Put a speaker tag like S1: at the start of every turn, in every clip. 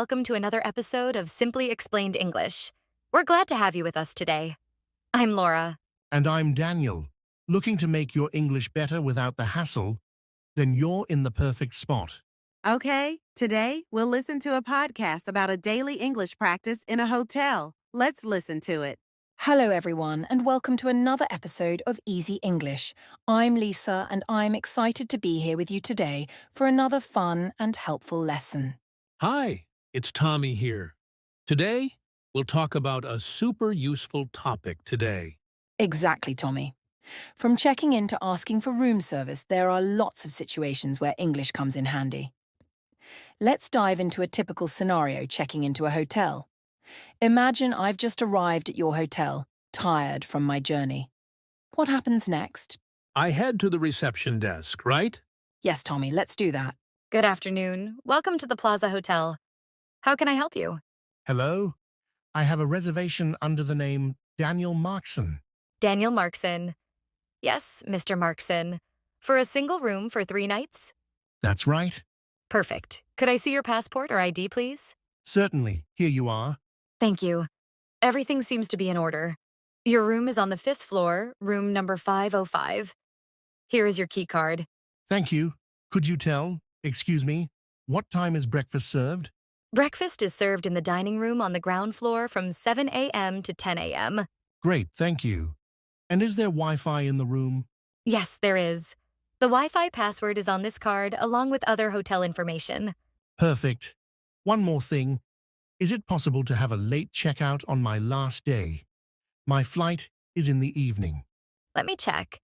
S1: welcome to another episode of Simply Explained English. We're glad to have you with us today. I'm Laura.
S2: And I'm Daniel. Looking to make your English better without the hassle? Then you're in the perfect spot.
S3: Okay, today we'll listen to a podcast about a daily English practice in a hotel. Let's listen to it.
S4: Hello, everyone, and welcome to another episode of Easy English. I'm Lisa, and I'm excited to be here with you today for another fun and helpful lesson.
S5: Hi, it's Tommy here. Today, we'll talk about a super useful topic today.
S4: Exactly, Tommy. From checking in to asking for room service, there are lots of situations where English comes in handy. Let's dive into a typical scenario checking into a hotel. Imagine I've just arrived at your hotel, tired from my journey. What happens next?
S5: I head to the reception desk, right?
S4: Yes, Tommy, let's do that.
S1: Good afternoon. Welcome to the Plaza Hotel. How can I help you?
S2: Hello? I have a reservation under the name Daniel Markson.
S1: Daniel Markson. Yes, Mr. Markson. For a single room for 3 nights?
S2: That's right.
S1: Perfect. Could I see your passport or ID, please?
S2: Certainly. Here you are.
S1: Thank you. Everything seems to be in order. Your room is on the 5th floor, room number 505. Here is your key card.
S2: Thank you. Could you tell, excuse me, what time is breakfast served?
S1: Breakfast is served in the dining room on the ground floor from 7 a.m. to 10 a.m.
S2: Great, thank you. And is there Wi-Fi in the room?
S1: Yes, there is. The Wi-Fi password is on this card along with other hotel information.
S2: Perfect. One more thing. Is it possible to have a late checkout on my last day? My flight is in the evening.
S1: Let me check.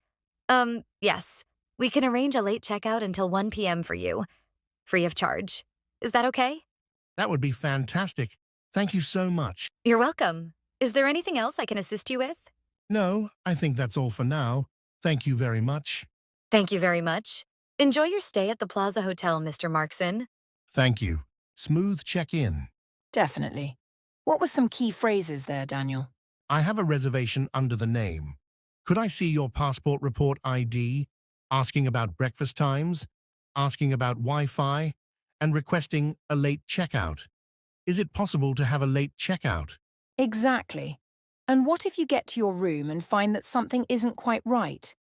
S1: Yes. We can arrange a late checkout until 1 p.m. for you. Free of charge. Is that okay?
S2: That would be fantastic. Thank you so much.
S1: You're welcome. Is there anything else I can assist you with?
S2: No, I think that's all for now. Thank you very much.
S1: Thank you very much. Enjoy your stay at the Plaza Hotel, Mr. Markson.
S2: Thank you. Smooth check-in.
S4: Definitely. What were some key phrases there, Daniel?
S2: I have a reservation under the name. Could I see your passport report ID? Asking about breakfast times, asking about Wi-Fi, and requesting a late checkout. Is it possible to have a late checkout?
S4: Exactly. And what if you get to your room and find that something isn't quite right?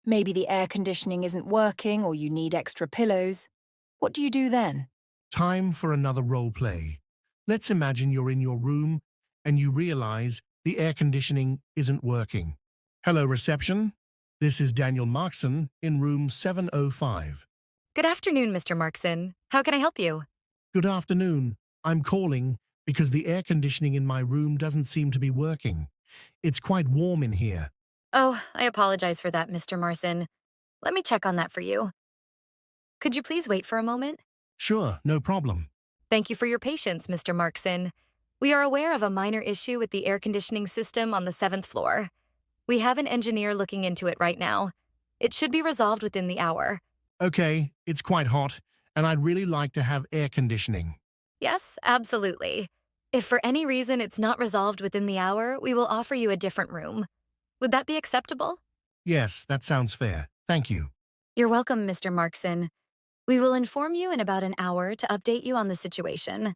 S4: Maybe the air conditioning isn't working or you need extra pillows. What do you do then?
S2: Time for another role play. Let's imagine you're in your room and you realize the air conditioning isn't working. Hello, reception. This is Daniel Markson in room 705.
S1: Good afternoon, Mr. Markson. How can I help you?
S2: Good afternoon. I'm calling because the air conditioning in my room doesn't seem to be working. It's quite warm in here.
S1: Oh, I apologize for that, Mr. Markson. Let me check on that for you. Could you please wait for a moment?
S2: Sure, no problem.
S1: Thank you for your patience, Mr. Markson. We are aware of a minor issue with the air conditioning system on the 7th floor. We have an engineer looking into it right now. It should be resolved within the hour.
S2: Okay, it's quite hot, and I'd really like to have air conditioning.
S1: Yes, absolutely. If for any reason it's not resolved within the hour, we will offer you a different room. Would that be acceptable?
S2: Yes, that sounds fair. Thank you.
S1: You're welcome, Mr. Markson. We will inform you in about an hour to update you on the situation.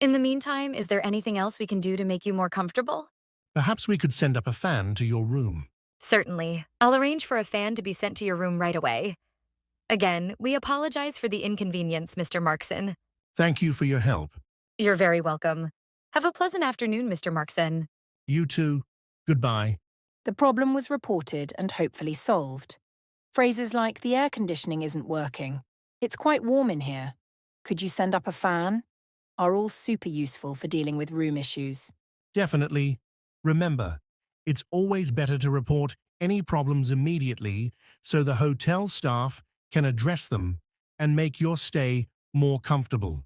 S1: In the meantime, is there anything else we can do to make you more comfortable?
S2: Perhaps we could send up a fan to your room.
S1: Certainly. I'll arrange for a fan to be sent to your room right away. Again, we apologize for the inconvenience, Mr. Markson.
S2: Thank you for your help.
S1: You're very welcome. Have a pleasant afternoon, Mr. Markson.
S2: You too. Goodbye.
S4: The problem was reported and hopefully solved. Phrases like, the air conditioning isn't working, it's quite warm in here, could you send up a fan, are all super useful for dealing with room issues.
S2: Definitely. Remember, it's always better to report any problems immediately so the hotel staff can address them and make your stay more comfortable.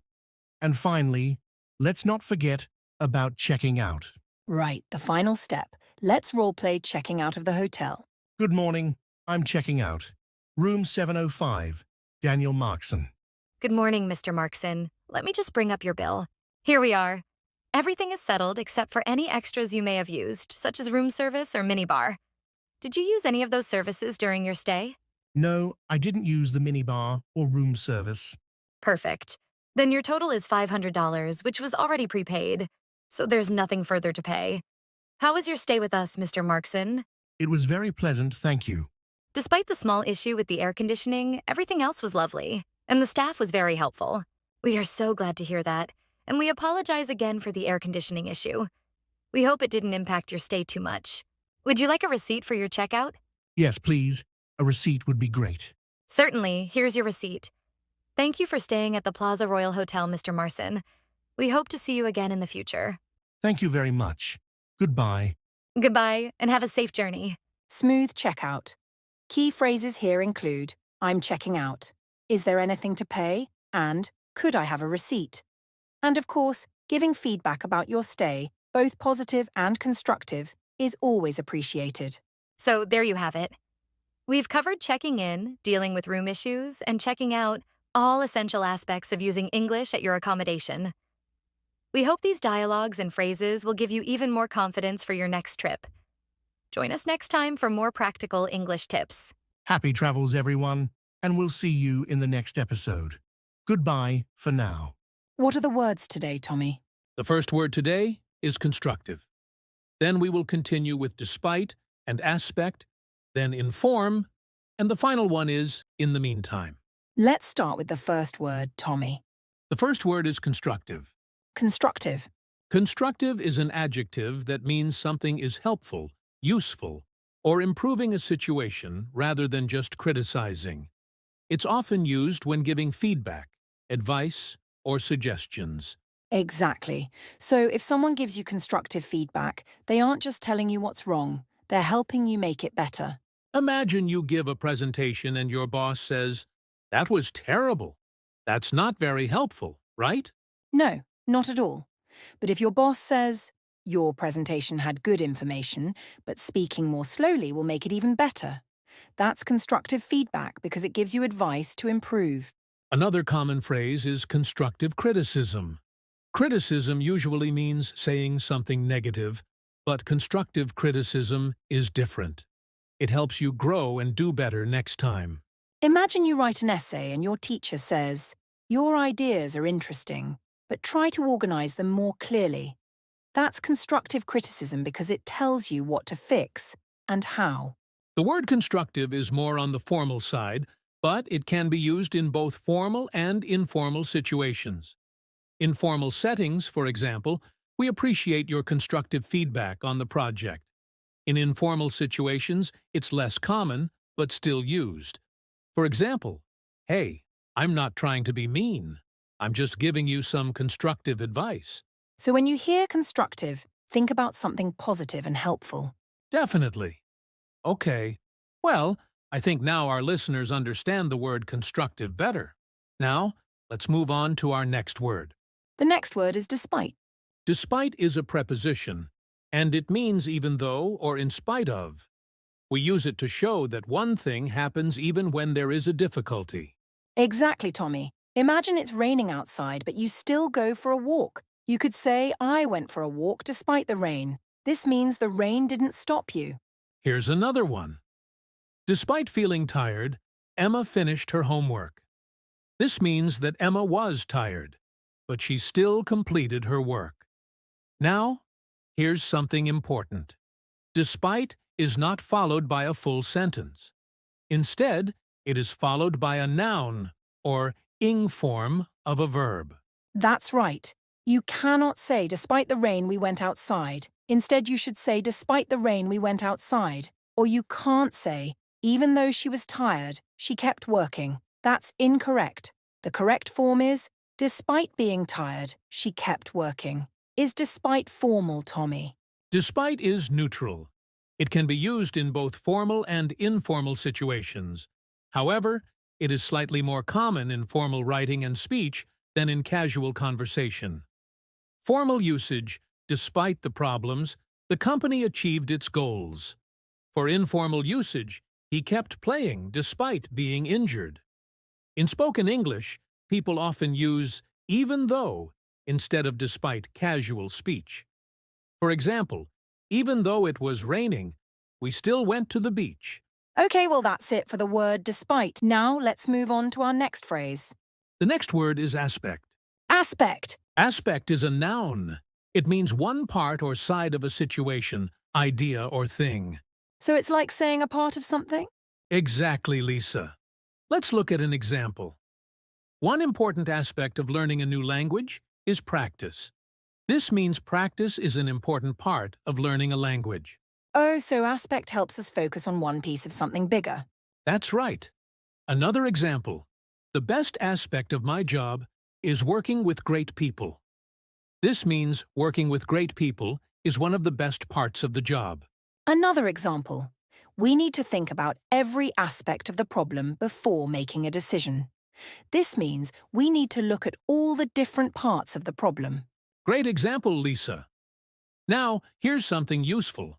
S2: And finally, let's not forget about checking out.
S4: Right, the final step. Let's roleplay checking out of the hotel.
S2: Good morning. I'm checking out. Room 705, Daniel Markson.
S1: Good morning, Mr. Markson. Let me just bring up your bill. Here we are. Everything is settled except for any extras you may have used, such as room service or minibar. Did you use any of those services during your stay?
S2: No, I didn't use the minibar or room service.
S1: Perfect. Then your total is $500, which was already prepaid, so there's nothing further to pay. How was your stay with us, Mr. Markson?
S2: It was very pleasant, thank you.
S1: Despite the small issue with the air conditioning, everything else was lovely, and the staff was very helpful. We are so glad to hear that, and we apologize again for the air conditioning issue. We hope it didn't impact your stay too much. Would you like a receipt for your checkout?
S2: Yes, please. A receipt would be great.
S1: Certainly, here's your receipt. Thank you for staying at the Plaza Royal Hotel, Mr. Marson. We hope to see you again in the future.
S2: Thank you very much. Goodbye.
S1: Goodbye, and have a safe journey.
S4: Smooth checkout. Key phrases here include, I'm checking out. Is there anything to pay? And could I have a receipt? And of course, giving feedback about your stay, both positive and constructive, is always appreciated.
S1: So there you have it. We've covered checking in, dealing with room issues, and checking out, all essential aspects of using English at your accommodation. We hope these dialogues and phrases will give you even more confidence for your next trip. Join us next time for more practical English tips.
S2: Happy travels, everyone, and we'll see you in the next episode. Goodbye for now.
S4: What are the words today, Tommy?
S5: The first word today is constructive. Then we will continue with despite and aspect, then inform, and the final one is in the meantime.
S4: Let's start with the first word, Tommy.
S5: The first word is constructive.
S4: Constructive.
S5: Constructive is an adjective that means something is helpful, useful, or improving a situation rather than just criticizing. It's often used when giving feedback, advice, or suggestions.
S4: Exactly. So if someone gives you constructive feedback, they aren't just telling you what's wrong, they're helping you make it better.
S5: Imagine you give a presentation and your boss says, "That was terrible. That's not very helpful, right?"
S4: No, not at all. But if your boss says, your presentation had good information, but speaking more slowly will make it even better, that's constructive feedback because it gives you advice to improve.
S5: Another common phrase is constructive criticism. Criticism usually means saying something negative, but constructive criticism is different. It helps you grow and do better next time.
S4: Imagine you write an essay and your teacher says, your ideas are interesting, but try to organize them more clearly. That's constructive criticism because it tells you what to fix and how.
S5: The word constructive is more on the formal side, but it can be used in both formal and informal situations. In formal settings, for example, we appreciate your constructive feedback on the project. In informal situations, it's less common, but still used. For example, "Hey, I'm not trying to be mean. I'm just giving you some constructive advice."
S4: So when you hear constructive, think about something positive and helpful.
S5: Definitely. Okay. Well, I think now our listeners understand the word constructive better. Now, let's move on to our next word.
S4: The next word is despite.
S5: Despite is a preposition, and it means even though or in spite of. We use it to show that one thing happens even when there is a difficulty.
S4: Exactly, Tommy. Imagine it's raining outside, but you still go for a walk. You could say, I went for a walk despite the rain. This means the rain didn't stop you.
S5: Here's another one. Despite feeling tired, Emma finished her homework. This means that Emma was tired, but she still completed her work. Now, here's something important. Despite is not followed by a full sentence. Instead, it is followed by a noun, or ing form of a verb.
S4: That's right. You cannot say, despite the rain, we went outside. Instead, you should say, despite the rain, we went outside. Or you can't say, even though she was tired, she kept working. That's incorrect. The correct form is, despite being tired, she kept working. Is despite formal, Tommy?
S5: Despite is neutral. It can be used in both formal and informal situations. However, it is slightly more common in formal writing and speech than in casual conversation. Formal usage, despite the problems, the company achieved its goals. For informal usage, he kept playing despite being injured. In spoken English, people often use even though instead of despite casual speech. For example, even though it was raining, we still went to the beach.
S4: Okay, well that's it for the word despite. Now let's move on to our next phrase.
S5: The next word is aspect.
S4: Aspect.
S5: Aspect is a noun. It means one part or side of a situation, idea, or thing.
S4: So it's like saying a part of something?
S5: Exactly, Lisa. Let's look at an example. One important aspect of learning a new language is practice. This means practice is an important part of learning a language.
S4: Oh, so aspect helps us focus on one piece of something bigger.
S5: That's right. Another example. The best aspect of my job is working with great people. This means working with great people is one of the best parts of the job.
S4: Another example. We need to think about every aspect of the problem before making a decision. This means we need to look at all the different parts of the problem.
S5: Great example, Lisa. Now, here's something useful.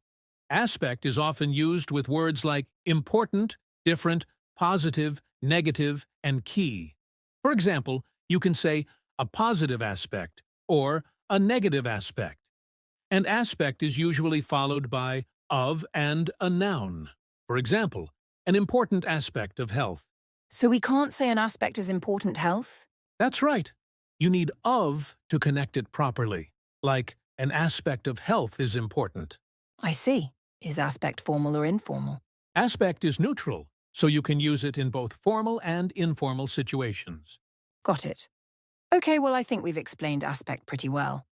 S5: Aspect is often used with words like important, different, positive, negative, and key. For example, you can say a positive aspect or a negative aspect. An aspect is usually followed by of and a noun. For example, an important aspect of health.
S4: So we can't say an aspect is important health?
S5: That's right. You need of to connect it properly, like an aspect of health is important.
S4: I see. Is aspect formal or informal?
S5: Aspect is neutral, so you can use it in both formal and informal situations.
S4: Got it. Okay, well, I think we've explained aspect pretty well.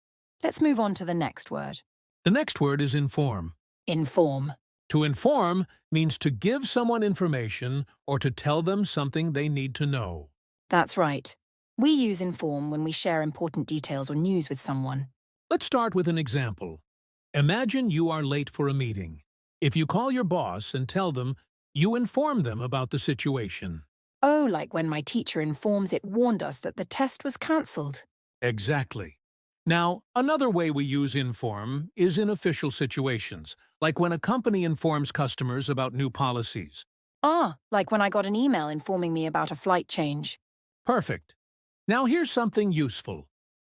S4: Let's move on to the next word.
S5: The next word is inform.
S4: Inform.
S5: To inform means to give someone information or to tell them something they need to know.
S4: That's right. We use inform when we share important details or news with someone.
S5: Let's start with an example. Imagine you are late for a meeting. If you call your boss and tell them, you inform them about the situation.
S4: Oh, like when my teacher informs it warned us that the test was cancelled.
S5: Exactly. Now, another way we use inform is in official situations, like when a company informs customers about new policies.
S4: Ah, like when I got an email informing me about a flight change.
S5: Perfect. Now here's something useful.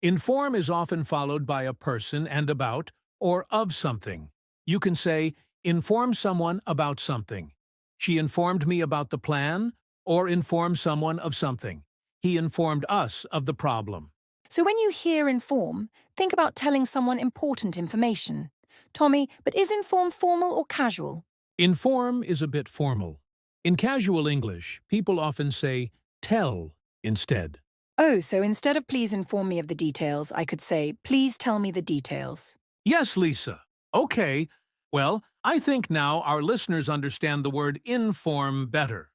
S5: Inform is often followed by a person and about or of something. You can say, inform someone about something. She informed me about the plan, or inform someone of something. He informed us of the problem.
S4: So when you hear inform, think about telling someone important information. Tommy, but is inform formal or casual?
S5: Inform is a bit formal. In casual English, people often say tell instead.
S4: Oh, so instead of please inform me of the details, I could say, please tell me the details.
S5: Yes, Lisa. Okay. Well, I think now our listeners understand the word inform better.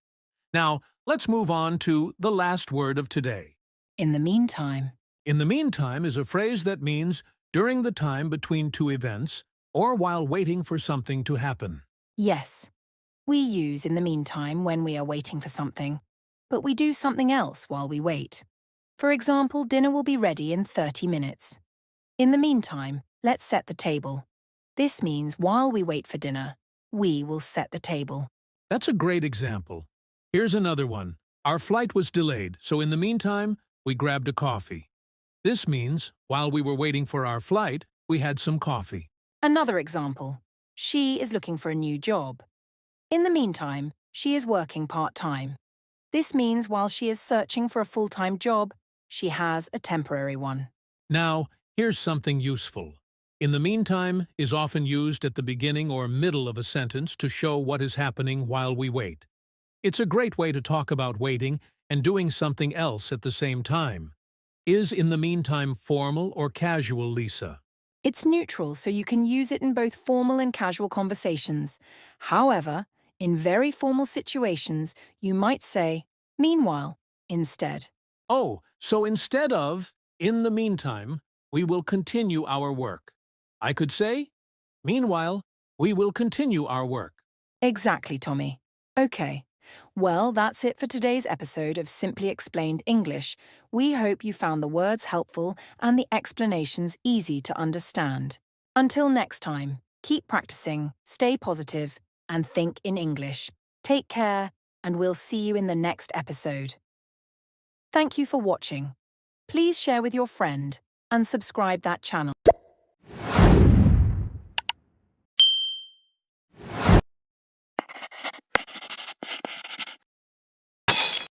S5: Now, let's move on to the last word of today.
S4: In the meantime.
S5: In the meantime is a phrase that means during the time between two events or while waiting for something to happen.
S4: Yes. We use in the meantime when we are waiting for something, but we do something else while we wait. For example, dinner will be ready in 30 minutes. In the meantime, let's set the table. This means while we wait for dinner, we will set the table.
S5: That's a great example. Here's another one. Our flight was delayed, so in the meantime, we grabbed a coffee. This means while we were waiting for our flight, we had some coffee.
S4: Another example. She is looking for a new job. In the meantime, she is working part-time. This means while she is searching for a full-time job, she has a temporary one.
S5: Now, here's something useful. In the meantime is often used at the beginning or middle of a sentence to show what is happening while we wait. It's a great way to talk about waiting and doing something else at the same time. Is in the meantime formal or casual, Lisa?
S4: It's neutral, so you can use it in both formal and casual conversations. However, in very formal situations, you might say, meanwhile, instead.
S5: Oh, so instead of, in the meantime, we will continue our work. I could say, meanwhile, we will continue our work.
S4: Exactly, Tommy. Okay. Well, that's it for today's episode of Simply Explained English. We hope you found the words helpful and the explanations easy to understand. Until next time, keep practicing, stay positive, and think in English. Take care, and we'll see you in the next episode. Thank you for watching. Please share with your friend and subscribe that channel.